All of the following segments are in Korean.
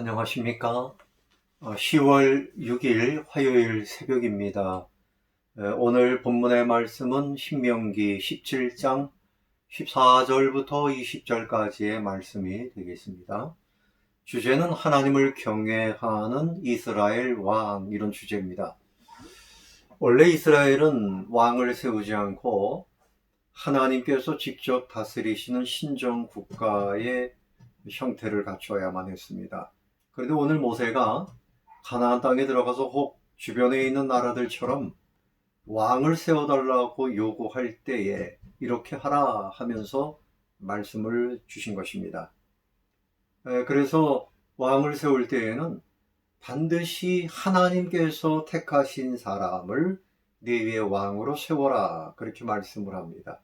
안녕하십니까? 10월 6일 화요일 새벽입니다. 오늘 본문의 말씀은 신명기 17장 14절부터 20절까지의 말씀이 되겠습니다. 주제는 하나님을 경외하는 이스라엘 왕, 이런 주제입니다. 원래 이스라엘은 왕을 세우지 않고 하나님께서 직접 다스리시는 신정 국가의 형태를 갖춰야만 했습니다. 그런데 오늘 모세가 가나안 땅에 들어가서 혹 주변에 있는 나라들처럼 왕을 세워달라고 요구할 때에 이렇게 하라 하면서 말씀을 주신 것입니다. 그래서 왕을 세울 때에는 반드시 하나님께서 택하신 사람을 네 위에 왕으로 세워라, 그렇게 말씀을 합니다.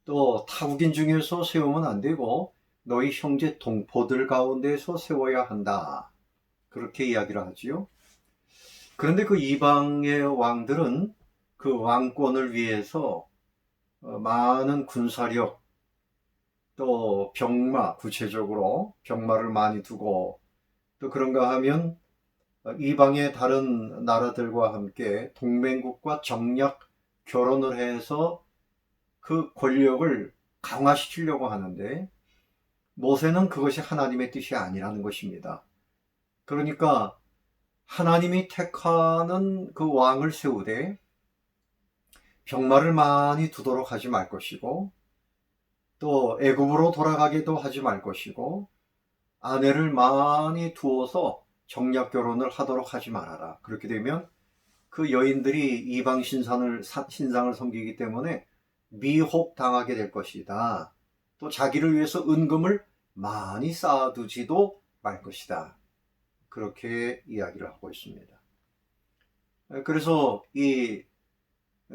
또 타국인 중에서 세우면 안 되고 너희 형제 동포들 가운데서 세워야 한다, 그렇게 이야기를 하지요. 그런데 그 이방의 왕들은 그 왕권을 위해서 많은 군사력, 또 병마, 구체적으로 병마를 많이 두고, 또 그런가 하면 이방의 다른 나라들과 함께 동맹국과 정략 결혼을 해서 그 권력을 강화시키려고 하는데, 모세는 그것이 하나님의 뜻이 아니라는 것입니다. 그러니까 하나님이 택하는 그 왕을 세우되 병마를 많이 두도록 하지 말 것이고, 또 애굽으로 돌아가게도 하지 말 것이고, 아내를 많이 두어서 정략 결혼을 하도록 하지 말아라. 그렇게 되면 그 여인들이 이방 신상을 섬기기 때문에 미혹당하게 될 것이다. 또 자기를 위해서 은금을 많이 쌓아두지도 말 것이다. 그렇게 이야기를 하고 있습니다. 그래서 이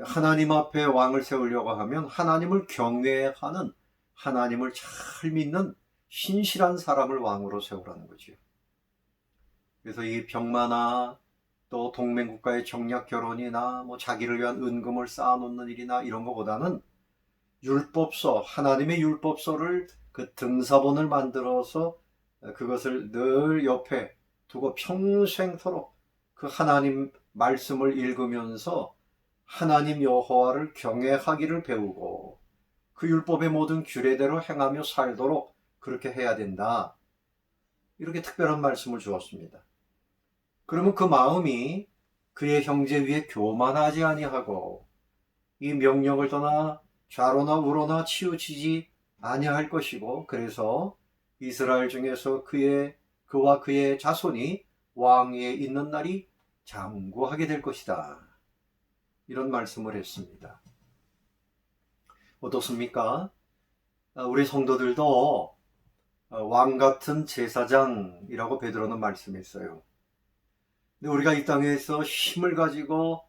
하나님 앞에 왕을 세우려고 하면 하나님을 경외하는, 하나님을 잘 믿는 신실한 사람을 왕으로 세우라는 거죠. 그래서 이 병마나 또 동맹국가의 정략 결혼이나 뭐 자기를 위한 은금을 쌓아놓는 일이나 이런 것보다는 율법서, 하나님의 율법서를 그 등사본을 만들어서 그것을 늘 옆에 두고 평생토록 그 하나님 말씀을 읽으면서 하나님 여호와를 경외하기를 배우고 그 율법의 모든 규례대로 행하며 살도록 그렇게 해야 된다. 이렇게 특별한 말씀을 주었습니다. 그러면 그 마음이 그의 형제 위에 교만하지 아니하고 이 명령을 떠나 좌로나 우로나 치우치지 아니할 것이고, 그래서 이스라엘 중에서 그와 그의 자손이 왕위에 있는 날이 장구하게 될 것이다. 이런 말씀을 했습니다. 어떻습니까? 우리 성도들도 왕 같은 제사장이라고 베드로는 말씀했어요. 근데 우리가 이 땅에서 힘을 가지고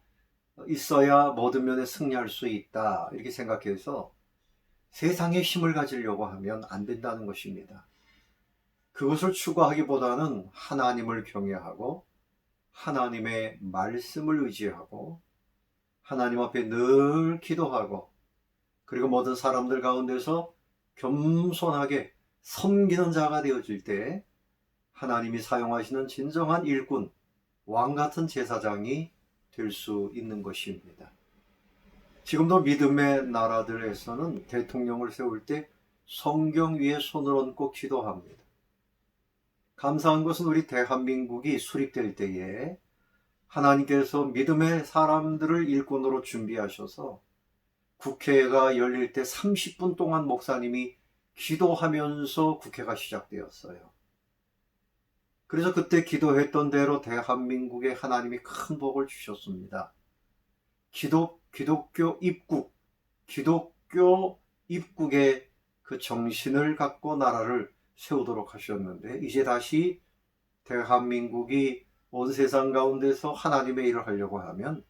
있어야 모든 면에 승리할 수 있다, 이렇게 생각해서 세상에 힘을 가지려고 하면 안 된다는 것입니다. 그것을 추구하기보다는 하나님을 경외하고 하나님의 말씀을 의지하고 하나님 앞에 늘 기도하고, 그리고 모든 사람들 가운데서 겸손하게 섬기는 자가 되어질 때 하나님이 사용하시는 진정한 일꾼, 왕 같은 제사장이 될 수 있는 것입니다. 지금도 믿음의 나라들에서는 대통령을 세울 때 성경 위에 손을 얹고 기도합니다. 감사한 것은 우리 대한민국이 수립될 때에 하나님께서 믿음의 사람들을 일꾼으로 준비하셔서 국회가 열릴 때 30분 동안 목사님이 기도하면서 국회가 시작되었어요. 그래서 그때 기도했던 대로 대한민국에 하나님이 큰 복을 주셨습니다. 기독교 입국의 그 정신을 갖고 나라를 세우도록 하셨는데, 이제 다시 대한민국이 온 세상 가운데서 하나님의 일을 하려고 하면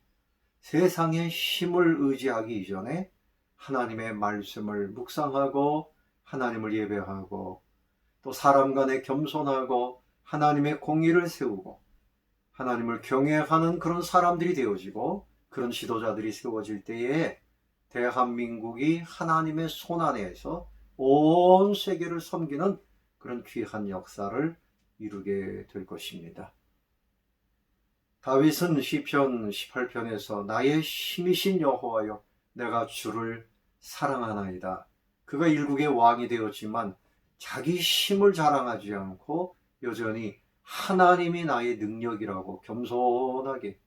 세상의 힘을 의지하기 이전에 하나님의 말씀을 묵상하고 하나님을 예배하고 또 사람 간에 겸손하고 하나님의 공의를 세우고 하나님을 경외하는 그런 사람들이 되어지고 그런 지도자들이 세워질 때에 대한민국이 하나님의 손 안에서 온 세계를 섬기는 그런 귀한 역사를 이루게 될 것입니다. 다윗은 시편 18편에서 나의 힘이신 여호와여 내가 주를 사랑하나이다. 그가 일국의 왕이 되었지만 자기 힘을 자랑하지 않고 여전히 하나님이 나의 능력이라고 겸손하게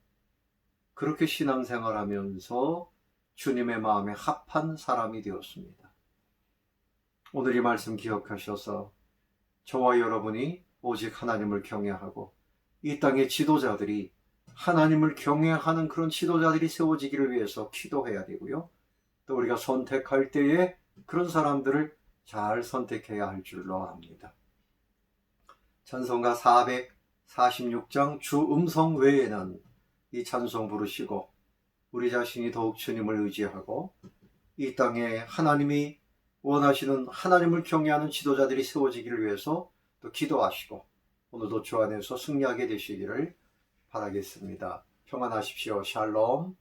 그렇게 신앙생활하면서 주님의 마음에 합한 사람이 되었습니다. 오늘 이 말씀 기억하셔서 저와 여러분이 오직 하나님을 경외하고 이 땅의 지도자들이 하나님을 경외하는 그런 지도자들이 세워지기를 위해서 기도해야 되고요. 또 우리가 선택할 때에 그런 사람들을 잘 선택해야 할 줄로 압니다. 찬송가 446장 주 음성 외에는 이 찬송 부르시고 우리 자신이 더욱 주님을 의지하고 이 땅에 하나님이 원하시는 하나님을 경외하는 지도자들이 세워지기를 위해서 또 기도하시고 오늘도 주 안에서 승리하게 되시기를 바라겠습니다. 평안하십시오. 샬롬.